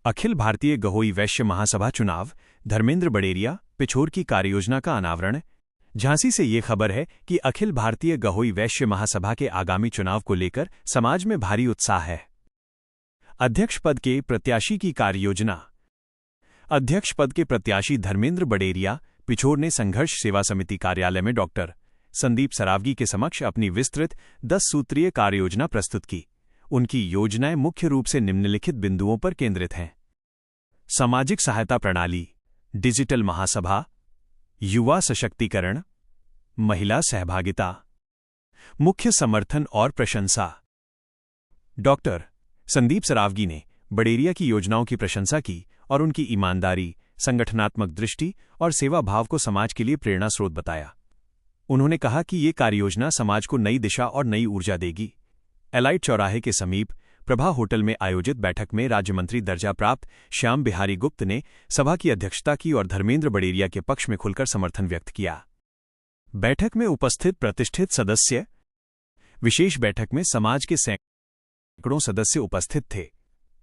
अखिल भारतीय गहोई वैश्य महासभा चुनाव, धर्मेंद्र बड़ेरिया, पिछोर की कार्ययोजना का अनावरण। झांसी से ये खबर है कि अखिल भारतीय गहोई वैश्य महासभा के आगामी चुनाव को लेकर समाज में भारी उत्साह है। अध्यक्ष पद के प्रत्याशी की कार्ययोजना। अध्यक्ष पद के प्रत्याशी धर्मेंद्र बड़ेरिया, पिछोर ने संघर्ष सेवा समिति कार्यालय में डॉक्टर संदीप सरावगी के समक्ष अपनी विस्तृत 10 सूत्रीय कार्ययोजना प्रस्तुत की। उनकी योजनाएं मुख्य रूप से निम्नलिखित बिंदुओं पर केंद्रित हैं: सामाजिक सहायता प्रणाली, डिजिटल महासभा, युवा सशक्तिकरण, महिला सहभागिता, मुख्य समर्थन और प्रशंसा। डॉक्टर संदीप सरावगी ने बड़ेरिया की योजनाओं की प्रशंसा की और उनकी ईमानदारी, संगठनात्मक दृष्टि और सेवा भाव को समाज के लिए प्रेरणा स्रोत बताया। उन्होंने कहा कि ये कार्ययोजना समाज को नई दिशा और नई ऊर्जा देगी। एलाइट चौराहे के समीप प्रभा होटल में आयोजित बैठक में राज्य मंत्री दर्जा प्राप्त श्याम बिहारी गुप्त ने सभा की अध्यक्षता की और धर्मेंद्र बड़ेरिया के पक्ष में खुलकर समर्थन व्यक्त किया। बैठक में उपस्थित प्रतिष्ठित सदस्य। विशेष बैठक में समाज के सैकड़ों सदस्य उपस्थित थे।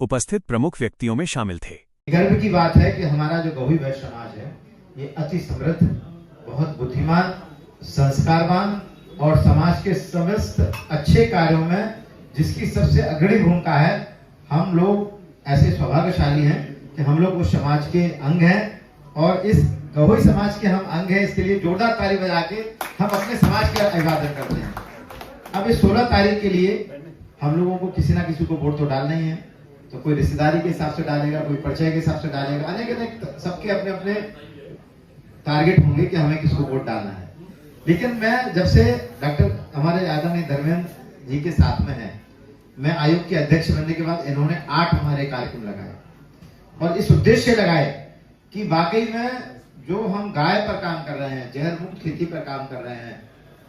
उपस्थित प्रमुख व्यक्तियों में शामिल थे। गर्व की बात है कि हमारा जो गहोई वैश्य समाज है ये अति समृद्ध, बहुत बुद्धिमान, संस्कारवान और समाज के समस्त अच्छे कार्यों में जिसकी सबसे अग्रणी भूमिका है। हम लोग ऐसे सौभाग्यशाली हैं कि हम लोग उस समाज के अंग हैं और इस गहोई समाज के हम अंग हैं। इसके लिए जोरदार ताली बजा के हम अपने समाज की अभिवादन करते हैं। अब इस 16 तारीख के लिए हम लोगों को किसी ना किसी को वोट तो डालना ही है। तो कोई रिश्तेदारी के हिसाब से डालेगा, कोई परिचय के हिसाब से डालेगा, अनेक सबके अपने अपने टारगेट होंगे कि हमें किसको वोट डालना है। लेकिन मैं जब से डॉक्टर हमारे आदरणीय धर्मेंद्र जी के साथ में है, मैं आयोग के अध्यक्ष बनने के बाद इन्होंने 8 हमारे कार्यक्रम लगाए और इस उद्देश्य से लगाए कि वाकई में जो हम गाय पर काम कर रहे हैं, जहर मुक्त खेती पर काम कर रहे हैं,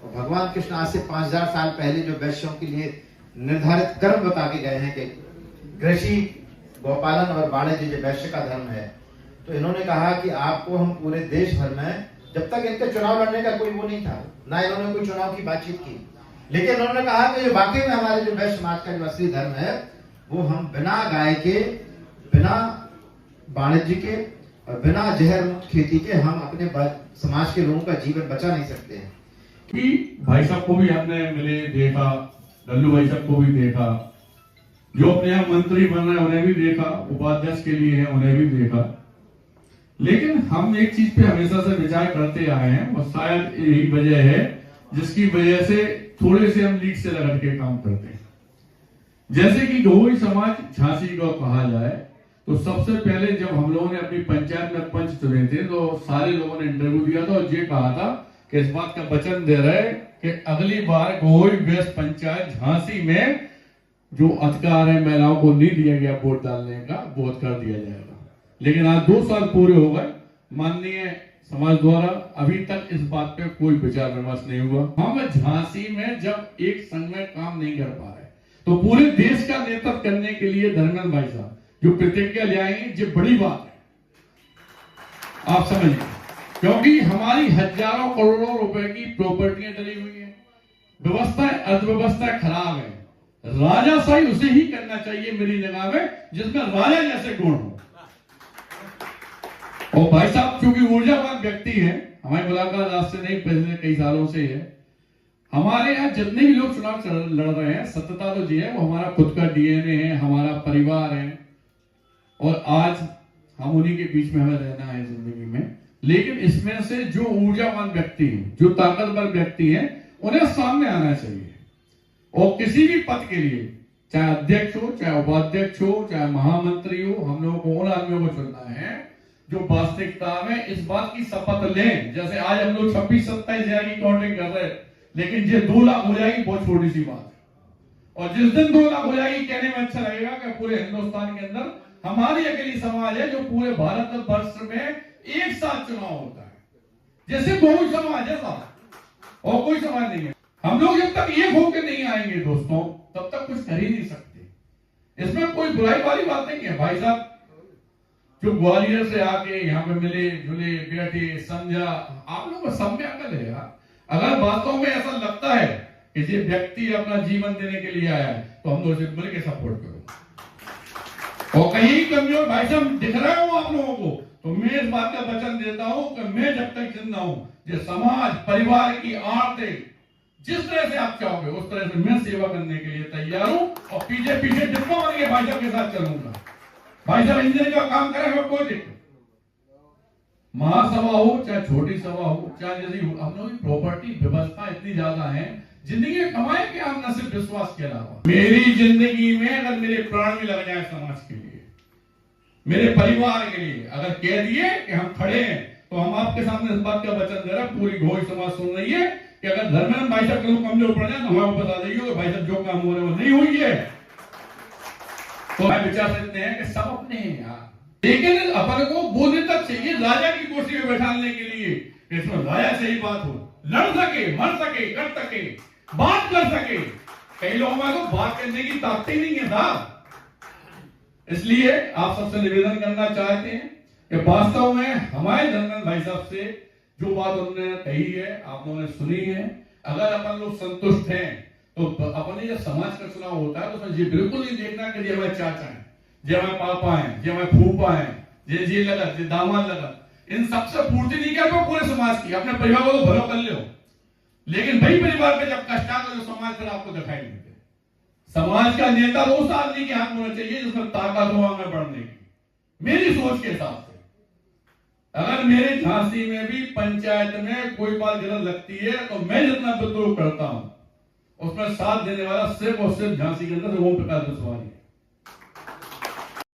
और भगवान कृष्ण आज से 5000 साल पहले जो वैश्यों के लिए निर्धारित कर्म बता के गए हैं कि कृषि, गौपालन और वाणिज्य जो वैश्य का धर्म है, तो इन्होंने कहा कि आपको हम पूरे देश भर में, जब तक इनके चुनाव लड़ने का कोई वो नहीं था, ना इन्होंने कोई चुनाव की बातचीत की, लेकिन उन्होंने कहा कि जो वाकई में हमारे जो वैश्य समाज का जो असली धर्म है वो हम बिना गाय के, बिना वाणिज्य के और बिना जहर मुक्त खेती के हम अपने समाज के लोगों का जीवन बचा नहीं सकते हैं। कि भाई साहब को भी हमने मिले देखा, लल्लू भाई साहब को भी देखा, जो अपने यहाँ मंत्री बन रहे हैं उन्हें भी देखा, उपाध्यक्ष के लिए हैं उन्हें भी देखा। लेकिन हम एक चीज पे हमेशा से विचार करते आए हैं और शायद यही वजह है जिसकी वजह से थोड़े से हम लीड से लड़ के काम करते हैं। जैसे कि गहोई समाज झांसी को कहा जाए तो सबसे पहले जब हम लोगों ने अपनी पंचायत में पंच चुने थे तो सारे लोगों ने इंटरव्यू दिया था और ये कहा था कि इस बात का वचन दे रहे कि अगली बार गहोई वेस्ट पंचायत झांसी में जो अधिकार है महिलाओं को नहीं दिया गया वोट डालने का, वो अधिकार दिया जाएगा। लेकिन आज 2 साल पूरे हो गए, माननीय समाज द्वारा अभी तक इस बात पे कोई विचार विमर्श नहीं हुआ। हम झांसी में जब एक संघ में काम नहीं कर पा रहे तो पूरे देश का नेतृत्व करने के लिए धर्मेंद्र भाई साहब जो प्रतिज्ञा ले आएंगे, ये बड़ी बात है, आप समझिए, क्योंकि हमारी हजारों करोड़ों रुपए की प्रॉपर्टियां डली हुई है, व्यवस्था अर्थव्यवस्था खराब है। राजाशाही उसे ही करना चाहिए मेरी निगाह में जिसमें राजा जैसे गुण हो। और भाई साहब चूंकि ऊर्जावान व्यक्ति हैं, हमारी मुलाकात आज से नहीं, पिछले कई सालों से है। हमारे यहाँ जितने भी लोग चुनाव लड़ रहे हैं, सत्यता तो जी है, वो हमारा खुद का डीएनए है, हमारा परिवार है और आज हम उन्हीं के बीच में हमें रहना है जिंदगी में। लेकिन इसमें से जो ऊर्जावान व्यक्ति हैं, जो ताकतवर व्यक्ति हैं, उन्हें सामने आना चाहिए और किसी भी पद के लिए, चाहे अध्यक्ष हो, चाहे उपाध्यक्ष हो, चाहे महामंत्री हो, हम लोगों को उन आदमियों को चुनना है जो वास्तविकता में इस बात की शपथ लें। जैसे आज हम लोग 26-27 हजार की काउंटिंग कर रहे हैं, लेकिन ये 2 लाख हो जाएगी, बहुत छोटी सी बात है। और जिस दिन 2 लाख हो जाएगी, कहने में अच्छा लगेगा कि पूरे हिंदुस्तान के अंदर हमारी अकेली समाज है जो पूरे भारत वर्ष में एक साथ चुनाव होता है, जैसे गहोई समाज है साहब, और कोई समाज नहीं है। हम लोग जब तक एक होकर नहीं आएंगे दोस्तों, तब तक कुछ कर ही नहीं सकते। इसमें कोई बुराई वाली बात नहीं है। भाई साहब जो ग्वालियर से आके यहाँ पे मिले जुले बैठे समझा, आप लोगों को सब में अकल है यार। अगर बातों में ऐसा लगता है कि ये व्यक्ति अपना जीवन देने के लिए आया है तो हम लोग मिलकर सपोर्ट करो। और कहीं कमजोर भाई साहब दिख रहा हूं आप लोगों को, तो मैं इस बात का वचन देता हूं कि मैं जब तक जिंदा हूं, जो समाज परिवार की आर्थिक जिस तरह से आप चाहोगे उस तरह से मैं सेवा करने के लिए तैयार हूं, और पीछे पीछे डिब्बा बन के भाई साहब के साथ चलूंगा। भाई साहब इंजीनियर का काम करेंगे, कोई दिक्कत, महासभा हो चाहे छोटी सभा हो, चाहे जैसी हम लोग की प्रॉपर्टी व्यवस्था इतनी ज्यादा है, जिंदगी कमाए कि हम न सिर्फ विश्वास के अलावा मेरी जिंदगी में अगर मेरे प्राण भी लग जाए समाज के लिए, मेरे परिवार के लिए, अगर कह दिए कि हम खड़े हैं, तो हम आपके सामने इस बात का वचन दे रहे हैं, पूरी घोई समाज सुन रही है कि अगर धर्मेंद्र भाई साहब कहीं कमजोर पड़ जाए तो हमें बता देंगे कि भाई साहब जो काम हो रहे वो नहीं हुई है। तो मैं विचार सकते हैं कि सब अपने हैं यार, लेकिन अपन को बोलने तक चाहिए राजा की कुर्सी में बैठाने के लिए, इसमें राजा से ही बात हो, लड़ सके, मर सके, कर सके, बात कर सके। कई लोगों में तो बात करने की ताकत ही नहीं है साहब। इसलिए आप सबसे निवेदन करना चाहते हैं कि वास्तव में हमारे धर्मेंद्र भाई साहब से जो बात उन्होंने कही है, आप लोगों ने सुनी है, अगर अपन लोग संतुष्ट हैं तो अपने जब समाज का चुनाव होता है तो उसमें ये बिल्कुल नहीं देखना कि ये हमारे चाचा हैं, ये हमारे पापा हैं, ये हमारे फूफा हैं, ये लगत, ये दामाद लगत, इन सबसे पूर्ति नहीं कर पाओ पूरे समाज की, अपने परिवार को तो भलो कर लो, लेकिन भाई परिवार पे जब कष्ट आता तो समाज फिर आपको दिखाई नहीं देते। समाज का नेता वो उस आदमी के हाथ में होना चाहिए जिसमें ताकत हो आगे बढ़ने की, मेरी सोच के हिसाब से। अगर मेरे झांसी में भी पंचायत में कोई बात गलत लगती है तो मैं जितना विद्रोह करता हूं उसमें साथ देने वाला सिर्फ और सिर्फ झांसी के अंदर ओम प्रकाश बिस्वाल है।